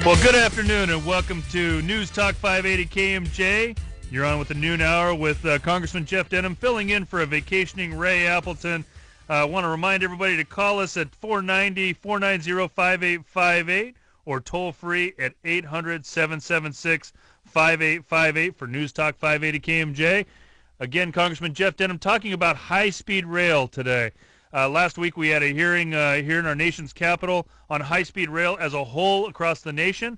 Well, good afternoon and welcome to News Talk 580 KMJ. You're on with the noon hour with Congressman Jeff Denham filling in for a vacationing Ray Appleton. I want to remind everybody to call us at 490-490-5858 or toll free at 800-776-5858 for News Talk 580 KMJ. Again, Congressman Jeff Denham talking about high-speed rail today. Last week we had a hearing here in our nation's capital on high-speed rail as a whole across the nation.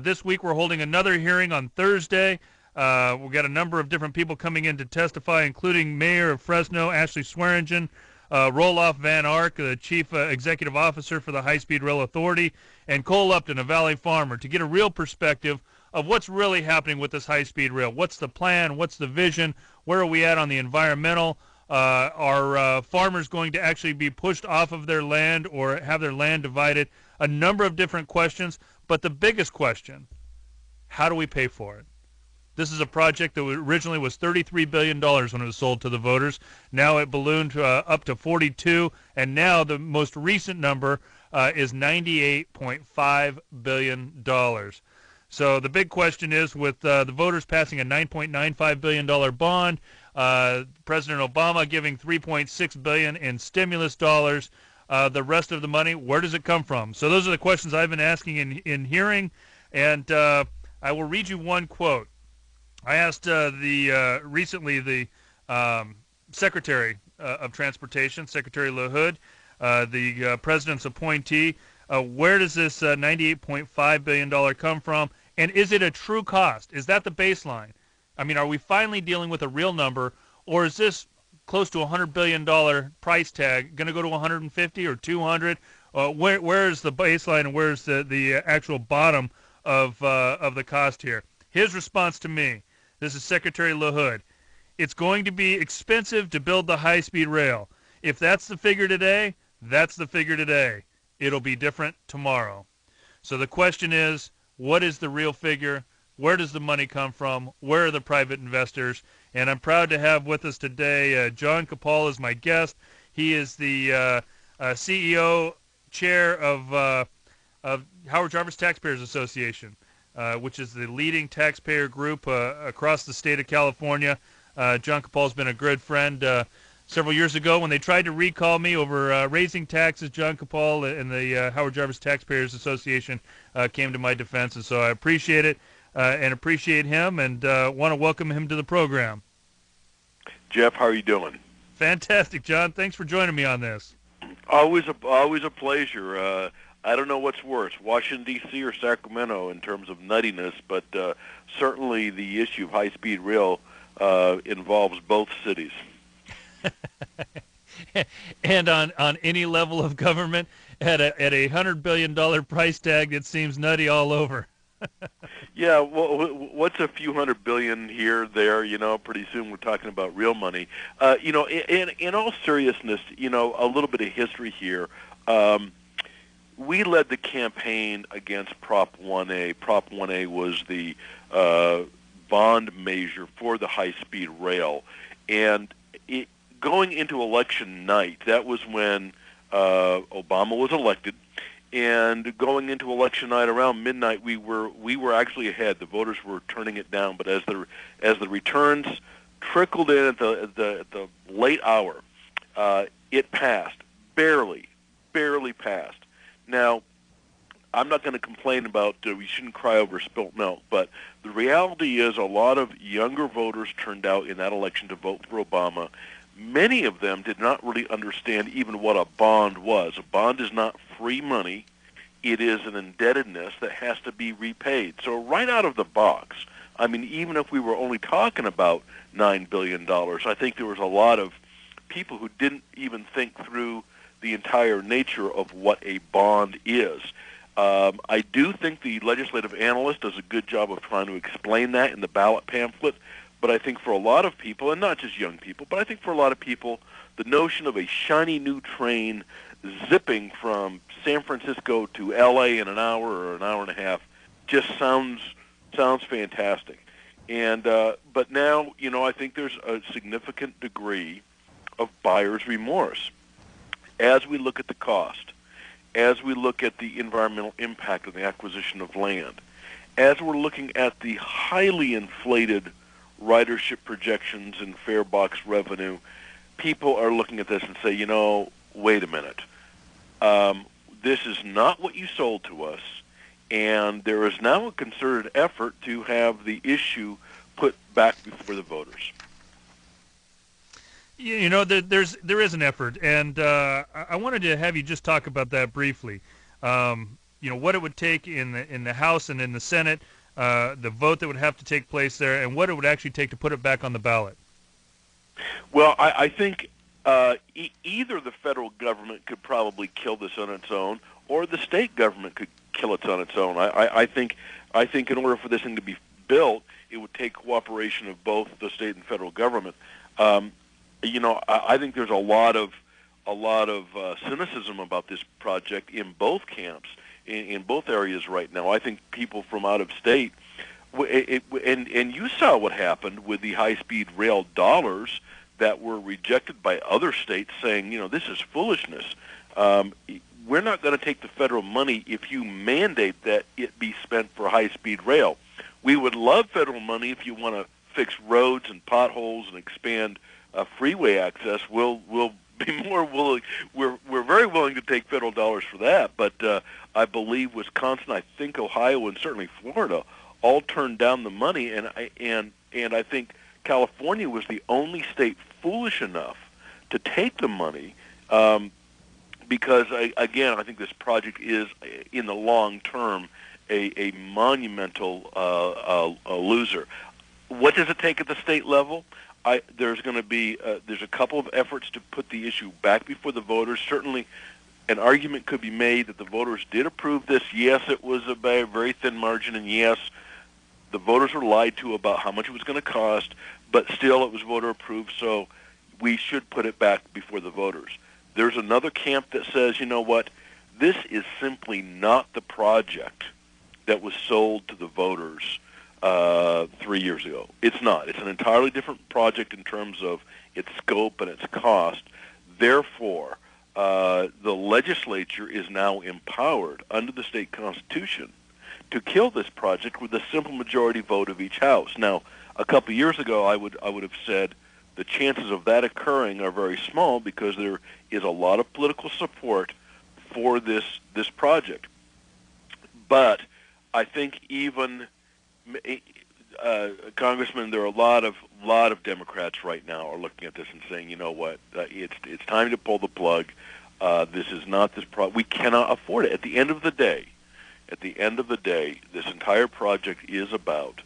This week we're holding another hearing on Thursday. We've got a number of different people coming in to testify, including Mayor of Fresno, Ashley Swearingen, Roloff Van Ark, the Chief Executive Officer for the High-Speed Rail Authority, and Cole Upton, a Valley farmer, to get a real perspective of what's really happening with this high-speed rail. What's the plan? What's the vision? Where are we at on the environmental? Are farmers going to actually be pushed off of their land or have their land divided? A number of different questions, but the biggest question, how do we pay for it? This is a project that originally was $33 billion when it was sold to the voters. Now it ballooned up to $42, and now the most recent number is $98.5 billion. So the big question is, with the voters passing a $9.95 billion bond, President Obama giving $3.6 billion in stimulus dollars, the rest of the money, where does it come from? So those are the questions I've been asking in hearing, and I will read you one quote. I asked recently the Secretary of Transportation, Secretary LaHood, the President's appointee, where does this $98.5 billion come from, and is it a true cost? Is that the baseline? I mean, are we finally dealing with a real number, or is this close to $100 billion price tag going to go to 150 or 200? Where is the baseline, and where's the actual bottom of the cost here? His response to me, this is Secretary LaHood, it's going to be expensive to build the high-speed rail. If that's the figure today, that's the figure today. It'll be different tomorrow. So the question is, what is the real figure? Where does the money come from? Where are the private investors? And I'm proud to have with us today John Capal as my guest. He is the CEO, chair of Howard Jarvis Taxpayers Association, which is the leading taxpayer group across the state of California. John Capal's been a good friend. Several years ago, when they tried to recall me over raising taxes, John Capal and the Howard Jarvis Taxpayers Association came to my defense, and so I appreciate it and appreciate him, and want to welcome him to the program. Jeff, how are you doing? Fantastic, John. Thanks for joining me on this. Always a pleasure. I don't know what's worse, Washington, D.C. or Sacramento in terms of nuttiness, but certainly the issue of high-speed rail involves both cities. And on any level of government, at a $100 billion price tag, it seems nutty all over. Yeah, well, what's a few $100 billion here, there? Pretty soon we're talking about real money. In all seriousness, a little bit of history here. We led the campaign against Prop 1A. Prop 1A was the bond measure for the high-speed rail, and going into election night, that was when Obama was elected, and going into election night around midnight, we were actually ahead. The voters were turning it down, but as the returns trickled in at the late hour, it passed, barely passed. Now, I'm not going to complain about we shouldn't cry over spilt milk, but the reality is a lot of younger voters turned out in that election to vote for Obama. Many of them did not really understand even what a bond was. A bond is not free money. It is an indebtedness that has to be repaid. So right out of the box, I mean, even if we were only talking about $9 billion, I think there was a lot of people who didn't even think through the entire nature of what a bond is. I do think the legislative analyst does a good job of trying to explain that in the ballot pamphlet, but I think for a lot of people, and not just young people, but I think for a lot of people, the notion of a shiny new train zipping from San Francisco to L.A. in an hour or an hour and a half just sounds fantastic. And but now, I think there's a significant degree of buyer's remorse as we look at the cost, as we look at the environmental impact of the acquisition of land, as we're looking at the highly inflated ridership projections and fare box revenue, people are looking at this and say, wait a minute. This is not what you sold to us, and there is now a concerted effort to have the issue put back before the voters. There is an effort, and I wanted to have you just talk about that briefly. What it would take in the House and in the Senate, the vote that would have to take place there, and what it would actually take to put it back on the ballot. Well, I think either the federal government could probably kill this on its own, or the state government could kill it on its own. I think in order for this thing to be built, it would take cooperation of both the state and federal government. I think there's a lot of cynicism about this project in both camps, in both areas right now. I think people from out of state, and you saw what happened with the high-speed rail dollars that were rejected by other states, saying, this is foolishness. We're not going to take the federal money if you mandate that it be spent for high-speed rail. We would love federal money if you want to fix roads and potholes and expand freeway access. We'll be more willing. We're very willing to take federal dollars for that. But I believe Wisconsin, I think Ohio, and certainly Florida all turned down the money, and I think California was the only state foolish enough to take the money. Because, I think this project is, in the long term, a monumental loser. What does it take at the state level? There's going to be there's a couple of efforts to put the issue back before the voters. Certainly, an argument could be made that the voters did approve this. Yes, it was by a very thin margin, and yes, the voters were lied to about how much it was going to cost, but still it was voter approved, so we should put it back before the voters. There's another camp that says, this is simply not the project that was sold to the voters 3 years ago. It's not. It's an entirely different project in terms of its scope and its cost. Therefore, the legislature is now empowered under the state constitution to kill this project with a simple majority vote of each house. Now, a couple of years ago, I would have said the chances of that occurring are very small because there is a lot of political support for this project. But I think even Congressman, there are a lot of Democrats right now are looking at this and saying, it's time to pull the plug. This is not we cannot afford it. At the end of the day, this entire project is about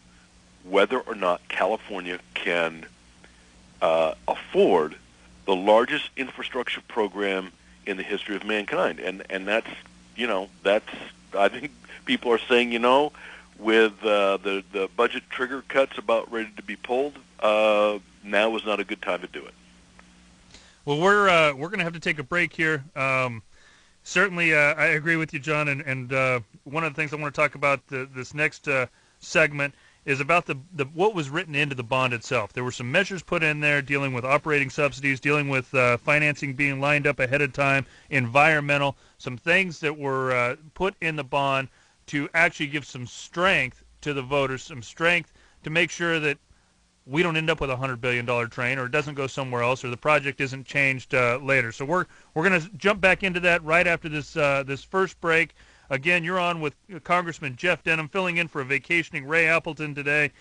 whether or not California can afford the largest infrastructure program in the history of mankind, and that's I think people are saying, with the budget trigger cuts about ready to be pulled, now is not a good time to do it. Well, we're going to have to take a break here. Certainly, I agree with you, John, and one of the things I want to talk about this next segment is about what was written into the bond itself. There were some measures put in there dealing with operating subsidies, dealing with financing being lined up ahead of time, environmental, some things that were put in the bond to actually give some strength to the voters, some strength to make sure that we don't end up with a $100 billion train, or it doesn't go somewhere else, or the project isn't changed later. So we're going to jump back into that right after this first break. Again, you're on with Congressman Jeff Denham, filling in for a vacationing Ray Appleton today.